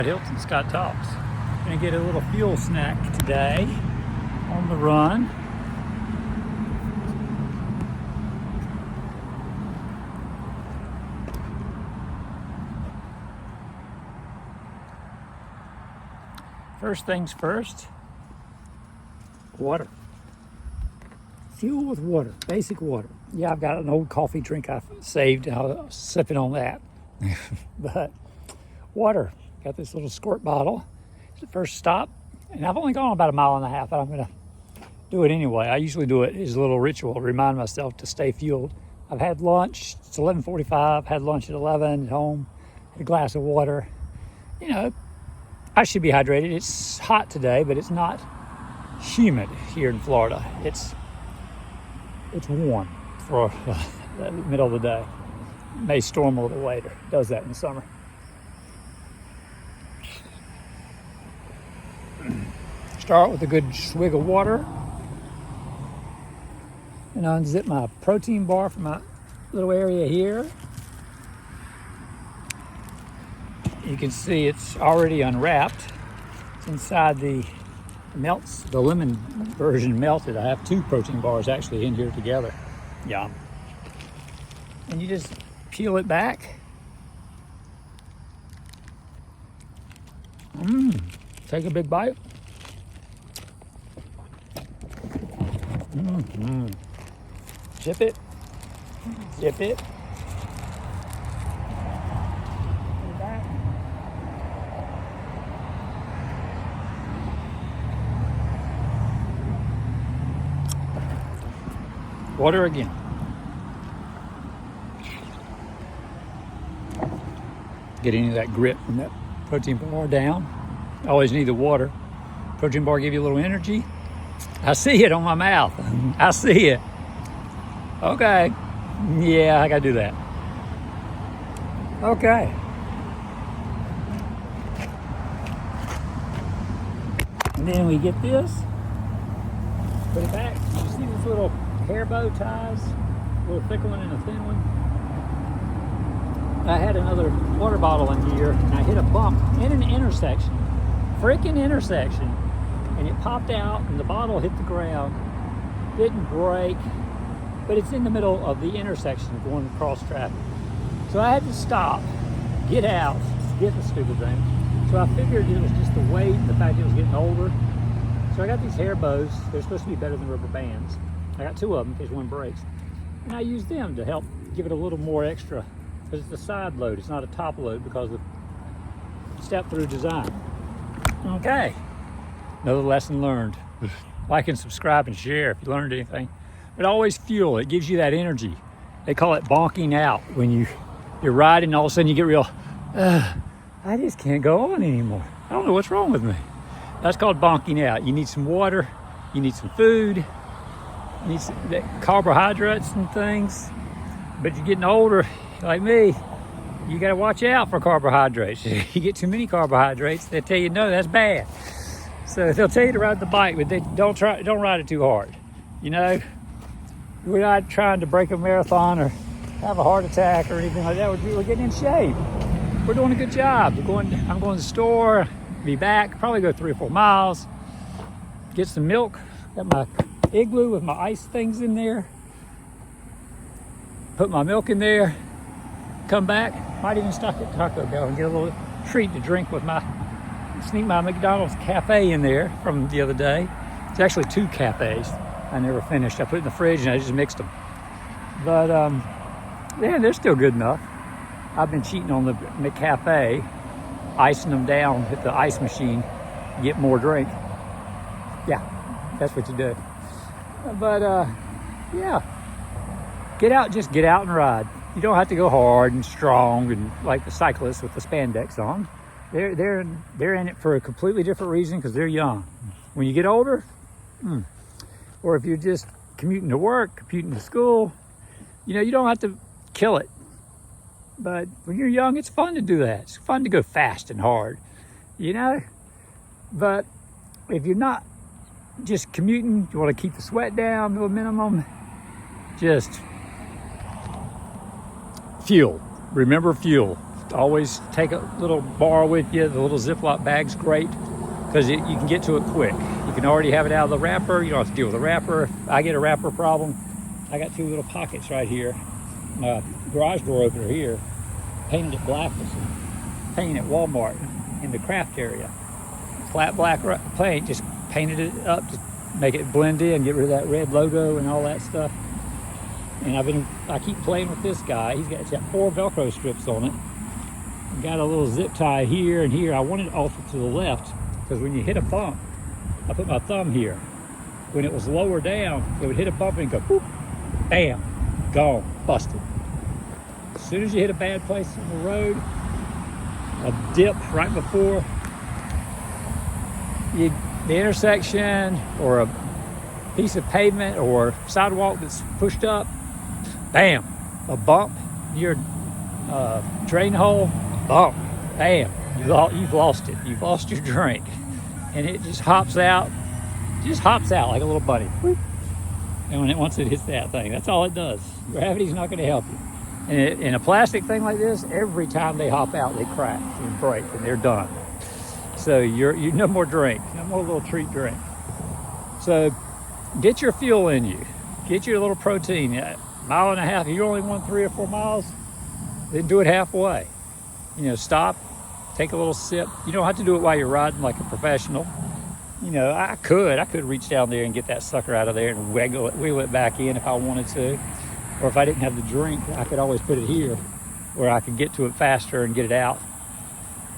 Hilton Scott Tops. Gonna get a little fuel snack today on the run. First things first, water. Fuel with water, basic water. Yeah, I've got an old coffee drink I saved and I was sipping on that. But water, got this little squirt bottle. It's the first stop, and I've only gone about a mile and a half, but I'm gonna do it anyway. I usually do it as a little ritual, remind myself to stay fueled. I've had lunch, it's 11:45, had lunch at 11 at home, had a glass of water. You know, I should be hydrated. It's hot today, but it's not humid here in Florida. It's warm for the middle of the day. It may storm a little later. It does that in the summer. Start with a good swig of water and unzip my protein bar from my little area here. You can see it's already unwrapped. It's inside the lemon version melted. I have two protein bars actually in here together. Yum. And you just peel it back. Take a big bite. Zip it. Zip it. Water again. Get any of that grit from that protein bar down. Always need the water. Protein bar give you a little energy. I see it on my mouth. I see it. Okay. Yeah, I gotta do that. Okay. And then we get this. Put it back. You see this little hair bow ties? A little thick one and a thin one. I had another water bottle in here and I hit a bump in an intersection. Freaking intersection. And it popped out and the bottle hit the ground. Didn't break, but it's in the middle of the intersection going across traffic. So I had to stop, get out, get the stupid thing. So I figured it was just the weight, the fact it was getting older. So I got these hair bows. They're supposed to be better than rubber bands. I got two of them in case one breaks. And I used them to help give it a little more extra, because it's a side load, it's not a top load because of step through design. Okay, another lesson learned. Like and subscribe and share if you learned anything. But always fuel, it gives you that energy. They call it bonking out. When you're riding and all of a sudden you get real, I just can't go on anymore. I don't know what's wrong with me. That's called bonking out. You need some water, you need some food, you need some carbohydrates and things. But you're getting older, like me, you gotta watch out for carbohydrates. You get too many carbohydrates, they tell you no, that's bad. So they'll tell you to ride the bike, but they don't ride it too hard. You know, we're not trying to break a marathon or have a heart attack or anything like that. We're getting in shape. We're doing a good job. I'm going to the store, be back, probably go 3 or 4 miles, get some milk. Got my igloo with my ice things in there. Put my milk in there, come back, might even stop at Taco Bell and get a little treat to drink with sneak my McDonald's cafe in there from the other day. It's actually 2 cafes I never finished. I put it in the fridge and I just mixed them. But yeah, they're still good enough. I've been cheating on the McCafe, icing them down at the ice machine, get more drink. Yeah, that's what you do. But yeah, just get out and ride. You don't have to go hard and strong and like the cyclists with the spandex on. They're in it for a completely different reason because they're young. When you get older, or if you're just commuting to work, commuting to school, you know, you don't have to kill it. But when you're young, it's fun to do that. It's fun to go fast and hard, you know? But if you're not just commuting, you want to keep the sweat down to a minimum, just fuel. Remember fuel. Always take a little bar with you. The little Ziploc bag's great because you can get to it quick. You can already have it out of the wrapper. You don't have to deal with a wrapper. If I get a wrapper problem, I got 2 little pockets right here. My garage door opener here, painted it black with some paint at Walmart in the craft area. Flat black paint, just painted it up to make it blend in, get rid of that red logo and all that stuff. And I keep playing with this guy. It's got 4 Velcro strips on it. Got a little zip tie here and here. I want it off to the left because when you hit a bump, I put my thumb here. When it was lower down, it would hit a bump and go, whoop, bam, gone, busted. As soon as you hit a bad place on the road, a dip right before the intersection or a piece of pavement or sidewalk that's pushed up, bam, a bump, your drain hole, bump, bam, you've lost it. You've lost your drink. And it just hops out like a little bunny. And once it hits that thing, that's all it does. Gravity's not going to help you. And in a plastic thing like this, every time they hop out, they crack and break, and they're done. So you're no more drink, no more little treat drink. So get your fuel in you. Get your little protein. 1.5 miles, if you only want 3 or 4 miles, then do it halfway. Stop, take a little sip. You don't have to do it while you're riding like a professional. I could reach down there and get that sucker out of there and wiggle it back in if I wanted to. Or if I didn't have the drink, I could always put it here where I could get to it faster and get it out.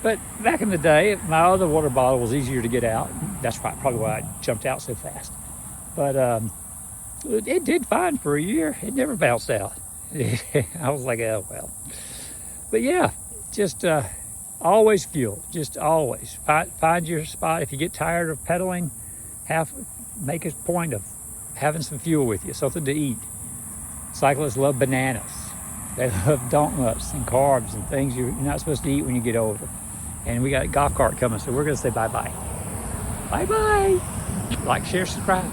But back in the day, my other water bottle was easier to get out. That's probably why I jumped out so fast. But it did fine for a year. It never bounced out. I was like, oh, well. But yeah, just always fuel. Just always. Find your spot. If you get tired of pedaling, make a point of having some fuel with you, something to eat. Cyclists love bananas. They love donuts and carbs and things you're not supposed to eat when you get older. And we got a golf cart coming, so we're going to say bye-bye. Bye-bye. Like, share, subscribe.